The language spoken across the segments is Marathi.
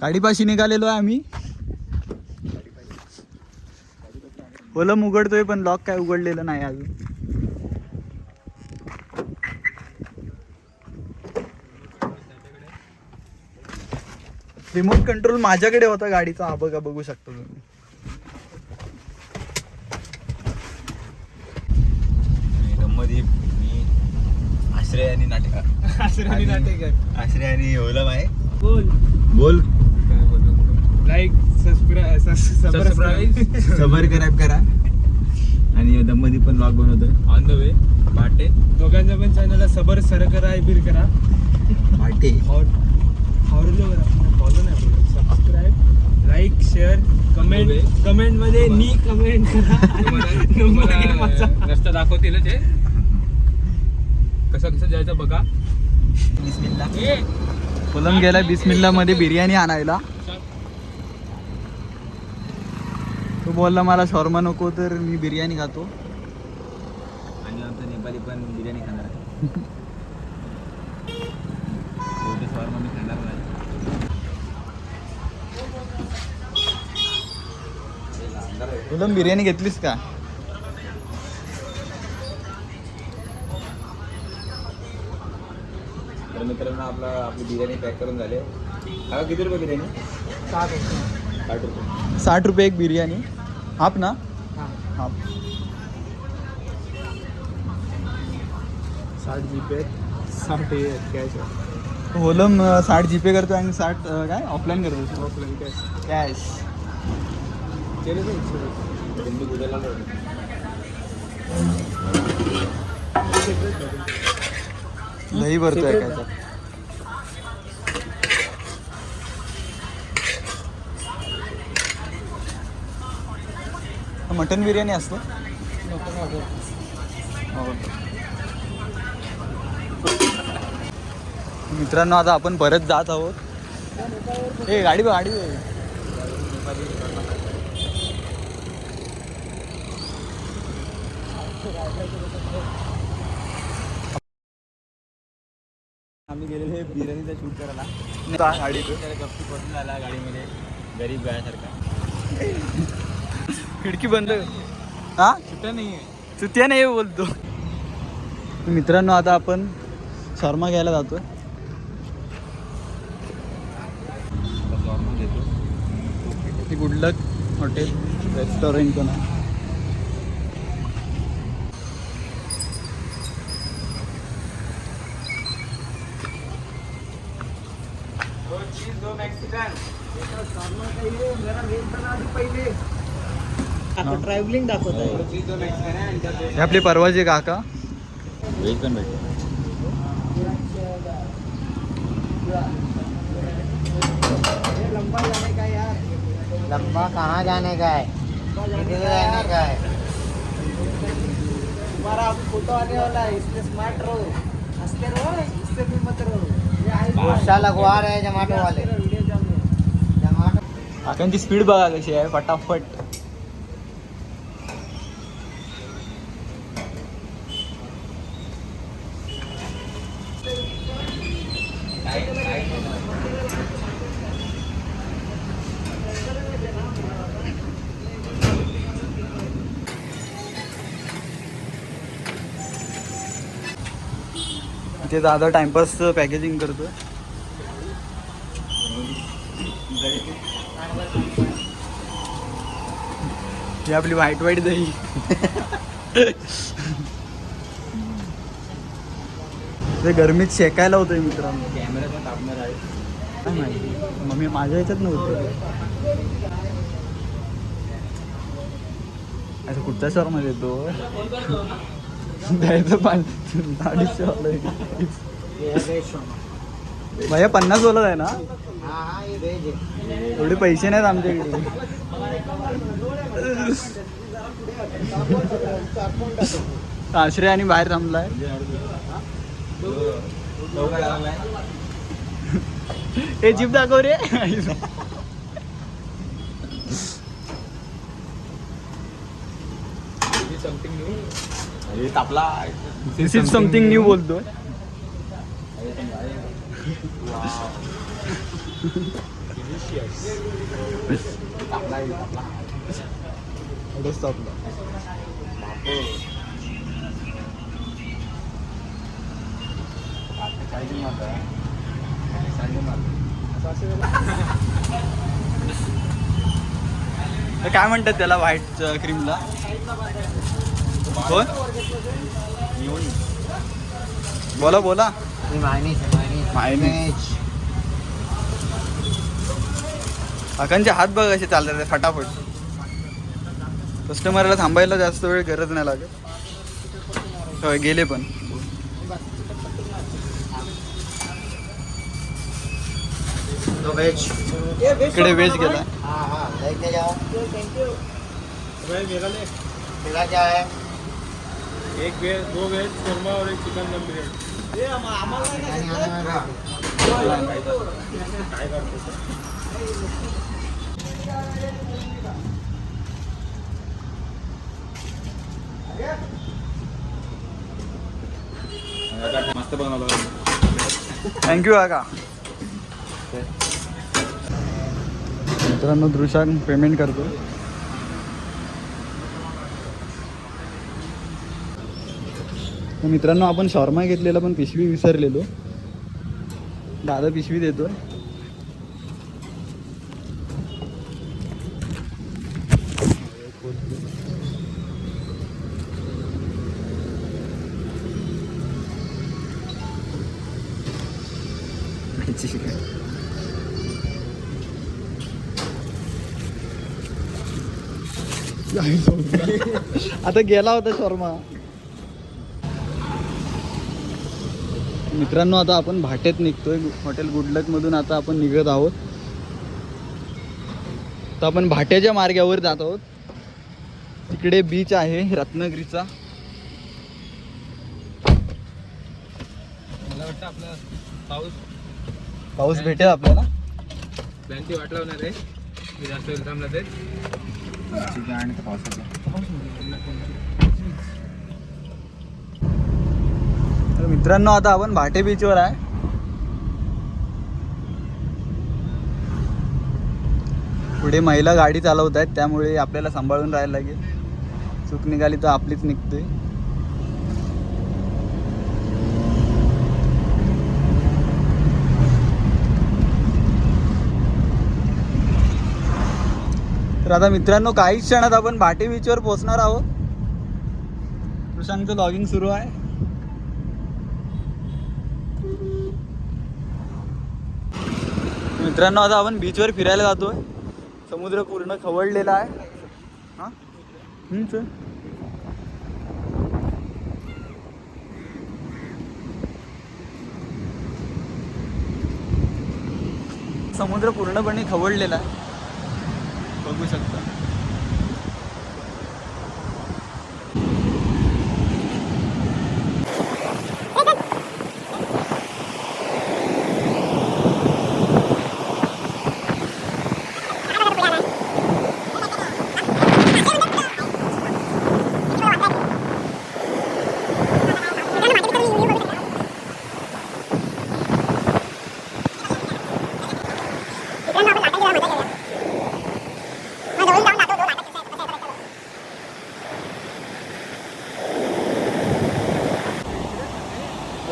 गाडीपाशी निघालेलो आहे आम्ही. ओलम उघडतोय पण लॉक काय उघडलेलं नाही अजून. रिमोट कंट्रोल माझ्याकडे होता गाडीचा. हा बघा, बघू शकता तुम्ही. मध्ये मी आश्रय आणि नाटक आश्रय आणि ओलम आहे. बोल लाईक सबस्क्राईब करा. आणि दममध्ये पण ब्लॉग बनवतोय ऑन द वे पाटे. दोघांच्या पण चॅनलला सर करा बिर करा पाटे. फॉलो नाही, सबस्क्राईब, लाईक, शेअर, कमेंट मध्ये कमेंट करा. रस्ता दाखवतील ते कसं जायचं बघा. ओलम गेला बिस्मिल्ला मध्ये बिर्याणी आणायला. तो बोलला मला शॉर्मा नको, तर मी बिर्याणी खातो. आणि आमचा नेपाळी पण बिर्याणी खाणार आहे. शॉर्मा मी खाणार नाही. ओलम बिर्याणी घेतलीस का? तर मित्रांनो आपली बिर्याणी पॅक करून झाले. हा किती रुपये बिर्याणी? 60 रुपये. 60 रुपये एक बिर्याणी. हाफ ना? Half. 60 GPay 60 cash. Olam 60 GPay करतो आणि 60 काय ऑफलाईन करतो. Offline cash. कॅश. दही भरतोय काय? मटन बिर्याणी असतो. मित्रांनो आता आपण परत जात आहोत. ए गाडी गाडी आम्ही गेलेले बिर्याणीचा शूट करायला. गाडी गप्पी पडून आला गाडीमध्ये गरीब गायासारखा. खिडकी बंद. हा सुट्ट्या नाही आहे. सुट्ट्या नाही बोलतो. मित्रांनो आता आपण शॉर्मा घ्यायला जातोय. गुडलक हॉटेल रेस्टॉरंट पण आहे. ट्रॅव्हलिंग दाखवत आहे. हे आपले परवाचे काका. व्हेज पण भेटते. लंबा कहाँ जाने का है? किधर जाने का है? तुम्हारा अभी फोटो आने वाला है, इसलिए स्मार्ट रहो, हंसते रहो, इससे भी मत रहो. गुस्सा लगवा रहे हैं जमाटो वाले. जमाटो काकांची स्पीड बघा कशी आहे, फटाफट. ते दादा टाइमपास पॅकेजिंग करतोय. ही आपली व्हाईट व्हाईट दही. ते गरमीत शेकायला होतंय मित्रांनो. कॅमेरा पण तापणार आहे. काय माहिती मग मी माझ्या ह्याच्यात नव्हतं. असं कुठच्या शहरामध्ये येतो द्यायचं 250 भैया 50 बोलत आहे ना. हाँ ये भेज है. एवढे पैसे नाहीत आमच्याकडे. आश्रय आणि बाहेर थांबलाय. हे जीप दाखव रे. तापला. दिस इज समथिंग न्यू बोलतोय. तर काय म्हणतात त्याला व्हाईट क्रीमला? कोण? बोला बोला. मायनीज. काकांचे हात बघ कसे चालतात फटाफट. कस्टमरला थांबायला जास्त वेळ गरज नाही लागत. होय गेले पण. इकडे वेज गेला. मेरा क्या है? एक वेज, 2 वेज शर्मा और एक चिकन दम बिरयानी. काय करतो? मस्त बनवलं. थँक्यू काका. मित्रांनो दृशांक पेमेंट करतो. तर मित्रांनो आपण शॉर्मा घेतलेला पण पिशवी विसरलेलो. दादा पिशवी देतोय. आता गेला होता शॉर्मा. मित्रांनो आता आपण भाटेत निघतोय. हॉटेल गुडलक मधून आता आपण निघत आहोत. तर आपण भाट्याच्या मार्गावर जात आहोत. तिकडे बीच आहे रत्नागिरीचा. मला वाटतं आपला पाऊस भेटेल आपल्याला. प्लॅनची वाट लावणार आहे. मी जास्त वेळ थांबला ते आणि पावसाचा. तर मित्रांनो आता आपण भाटे बीचवर आहे. पुढे महिला गाडी चालवत आहेत त्यामुळे आपल्याला सांभाळून राहायला लागेल. चूक निघाली तर आपलीच निघते. तर आता मित्रांनो काहीच क्षणात आपण भाटे बीचवर पोहोचणार आहोत. प्रशांतचं लॉगिंग सुरू आहे. मित्रांनो आता आपण बीचवर फिरायला जातोय. समुद्र पूर्ण खवळलेला आहे. हा सर. समुद्र पूर्णपणे खवळलेला आहे. बघू शकता.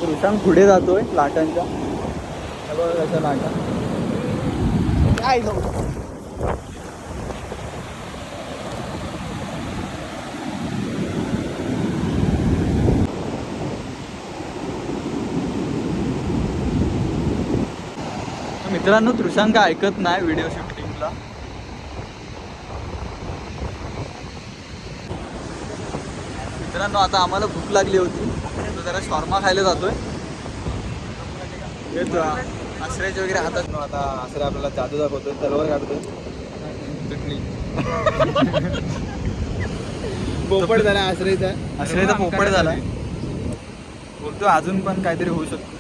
रुशांग पुढे जातोय लाटांच्या. कशा लाटा काय जाऊ. मित्रांनो तृषांक ऐकत नाही व्हिडिओ शूटिंगला. मित्रांनो आता आम्हाला भूक लागली होती तर जरा शॉर्मा खायला जातोय. आश्रयाचे वगैरे हातात. आता आसरा आपल्याला जादू दाखवतोय. तलवार काढतोय. चटणी पोपट झाला. आश्रयचा पोपट झाला. बोलतो अजून पण काहीतरी होऊ शकतो.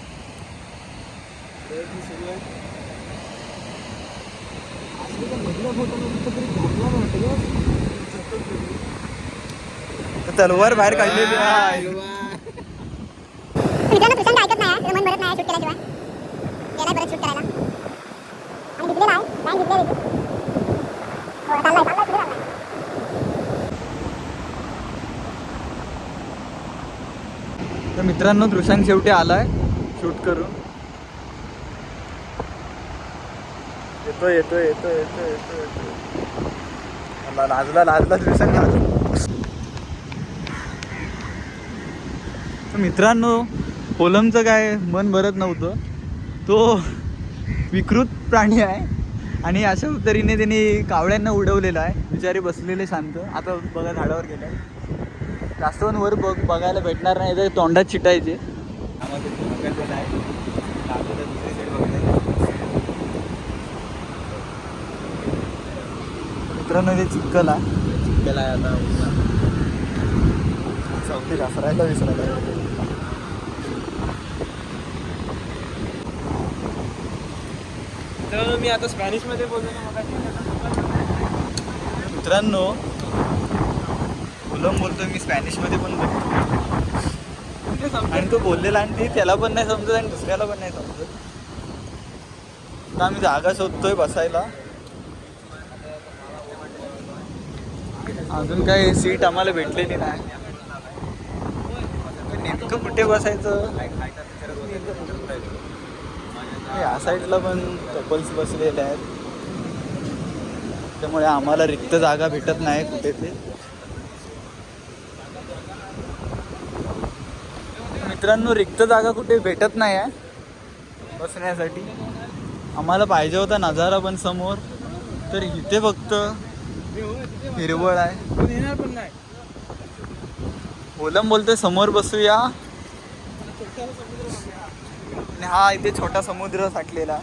तलवार बाहेर काढलेली आहे. मित्रांनो प्रशांत ऐकत नाही. मन भरत नाही शूट केल्याशिवाय. तर मित्रांनो दृश्यांक शेवटी आलाय शूट करून. येतो येतो येतो येतो येतो येतो लाजला लाजला दृश्यांक. तर मित्रांनो कोलमचं काय मन भरत नव्हतं. तो विकृत प्राणी आहे आणि अशा तऱ्हेने त्यांनी कावळ्यांना उडवलेलं आहे. बिचारे बसलेले शांत. आता बघा झाडावर गेलाय. जास्त पण वर बघायला भेटणार नाही तर तोंडात चिटायचे. मित्रांनो ते चिक्कल आहे. चिक्कल आहे आता चौथी घासरायला विसरायला. तर मी आता स्पॅनिशमध्ये बोलतो ना मग. मित्रांनो कोलम बोलतोय, मी स्पॅनिशमध्ये पण बोलतो आणि तो बोललेला आणि ते त्याला पण नाही समजत आणि दुसऱ्याला पण नाही समजत. आता आम्ही जागा शोधतोय बसायला. अजून काही सीट आम्हाला भेटलेली नाही. नेमकं कुठे बसायचं. या साईडला पण कपल्स बसलेले आहेत त्यामुळे आम्हाला रिक्त जागा भेटत नाही कुठे ते. मित्रांनो रिक्त जागा कुठे भेटत नाही आहे बसण्यासाठी. आम्हाला पाहिजे होता नजारा पण समोर, तर इथे फक्त हिरवळ आहे. पण नाही. कोलम बोलतोय समोर बसूया आणि हा इथे छोटा समुद्र साठलेला.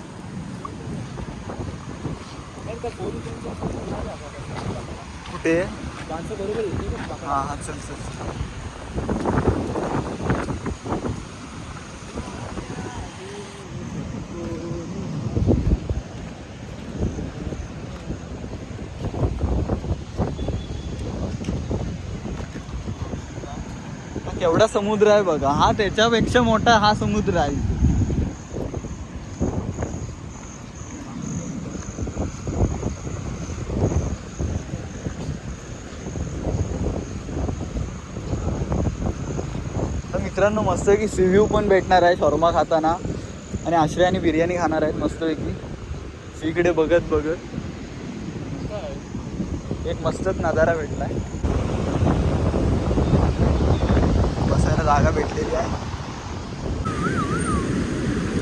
कुठे हा हा चल चल. केवढा समुद्र आहे बघा. हा त्याच्यापेक्षा मोठा हा समुद्र आहे. तर मित्रांनो मस्तपैकी सी व्ह्यू पण भेटणार आहे शॉर्मा खाताना आणि आश्रय आणि बिर्याणी खाणार आहेत मस्तपैकी सीकडे बघत बघत. एक मस्तच नजारा भेटलाय. बसायला जागा भेटलेली आहे.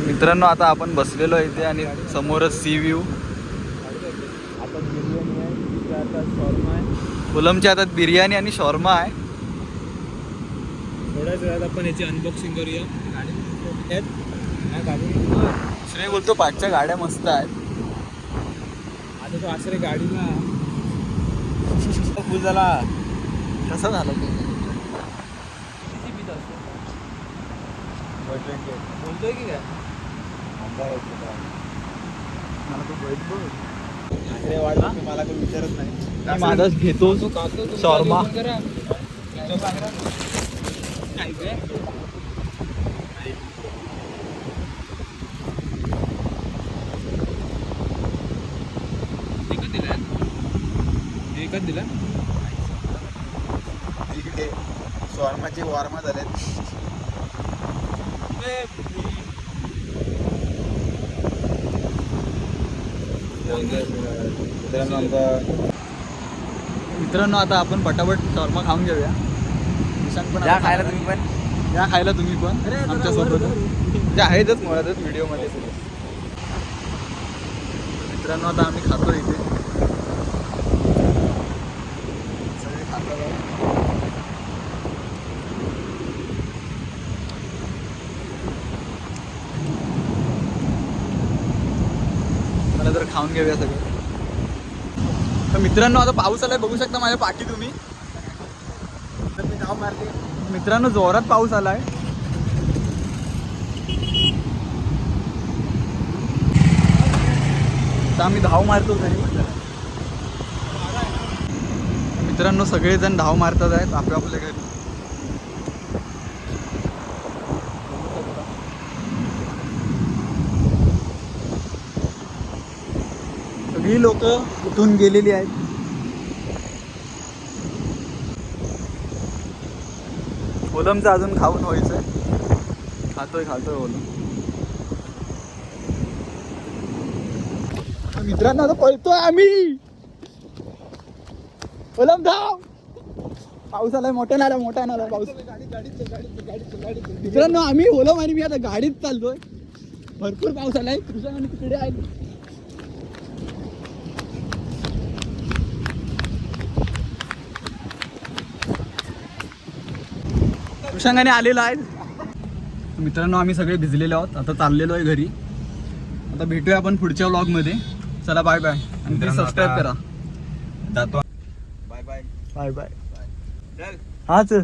मित्रांनो आता आपण बसलेलो आहे इथे आणि समोरच सी व्ह्यू. आता बिर्याणी आहे, तिथे आता शॉर्मा आहे. कोलमच्या हातात बिर्याणी आणि शॉर्मा आहे. थोड्याच वेळात आपण याची अनबॉक्सिंग करूया. श्रेय बोलतो पाठच्या गाड्या मस्त आहेत. आता तो आश्रय गाडीला फुल झाला. कसं झालं ते बोलतोय की काय मला तो बैठ बघ. आश्रय वाढला मला काही विचारत नाही. मी माझाच घेतो शॉर्मा. एकच दिला. इकडे शॉर्माचे वॉर्मा झालेत. मित्रांनो आता आपण पटापट शॉर्मा खाऊन घेऊया. या खायला तुम्ही पण. या खायला तुम्ही पण आमच्यासोबत. ते आहेतच मुळातच व्हिडिओमध्ये. मित्रांनो आता आम्ही खातो इथे सगळे खातो. मला जर खाऊन घेऊया सगळं. तर मित्रांनो आता पाऊस आलाय बघू शकता माझ्या पाठी तुम्ही. मी धाव मारते. मित्रांनो जोरात पाऊस आलाय. आता आम्ही धाव मारतो घरी. मित्रांनो सगळेजण धाव मारतात आहेत आपल्या आपल्या घरी. सगळी लोक उठून गेलेली आहेत. ओलमचं अजून खाऊन व्हायचंय. खातोय ओलम. मित्रांनो आता पळतोय आम्ही. ओलम धाव. पाऊस आलाय, मोठा नाला पाऊस. मित्रांनो आम्ही ओलम आणि मी आता गाडीत चालतोय. भरपूर पाऊस आलाय. कृष्ण आणि तिकडे आहे. कृष्णाने आलेला आहे. मित्रांनो आम्ही सगळे भिजलेलो आहोत. आता चाललेलो आहे घरी. आता भेटूया आपण पुढच्या व्लॉग मध्ये. चला बाय बाय. आणि प्लीज सबस्क्राईब करा. जातो. Bye bye. Bye bye. हा चल.